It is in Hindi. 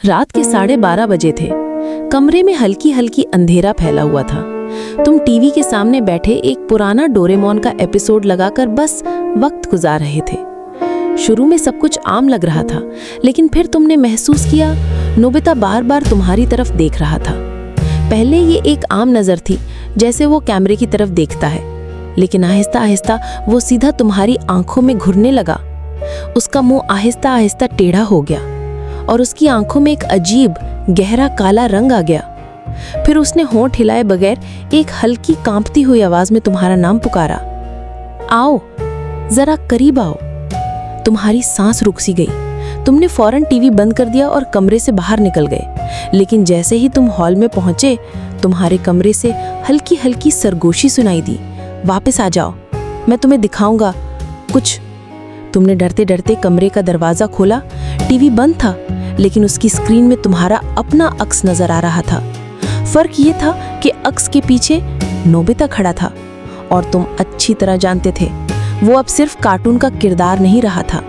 रात के 12:30 बजे थे। कमरे में हल्की हल्की अंधेरा फैला हुआ था। तुम टीवी के सामने बैठे एक पुराना डोरेमोन का एपिसोड लगाकर बस वक्त गुजार रहे थे। शुरू में सब कुछ आम लग रहा था, लेकिन फिर तुमने महसूस किया नोबिता बार बार तुम्हारी तरफ देख रहा था। पहले ये एक आम नज़र थी, जैसे वो कैमरे की तरफ देखता है, लेकिन आहिस्ता आहिस्ता वो सीधा तुम्हारी आंखों में घुरने लगा। उसका मुंह आहिस्ता आहिस्ता टेढ़ा हो गया और उसकी आंखों में एक अजीब गहरा काला रंग आ गया। फिर उसने होंठ हिलाए बगैर एक हल्की कांपती हुई आवाज में तुम्हारा नाम पुकारा, आओ, जरा करीब आओ। तुम्हारी सांस रुक सी गई। तुमने फौरन टीवी बंद कर दिया और कमरे से बाहर निकल गए। लेकिन जैसे ही तुम हॉल में पहुंचे, तुम्हारे कमरे से हल्की हल्की सरगोशी सुनाई दी, वापस आ जाओ, मैं तुम्हें दिखाऊंगा कुछ। तुमने डरते डरते कमरे का दरवाजा खोला। टीवी बंद था, लेकिन उसकी स्क्रीन में तुम्हारा अपना अक्स नजर आ रहा था। फर्क ये था कि अक्स के पीछे नोबिता खड़ा था, और तुम अच्छी तरह जानते थे वो अब सिर्फ कार्टून का किरदार नहीं रहा था।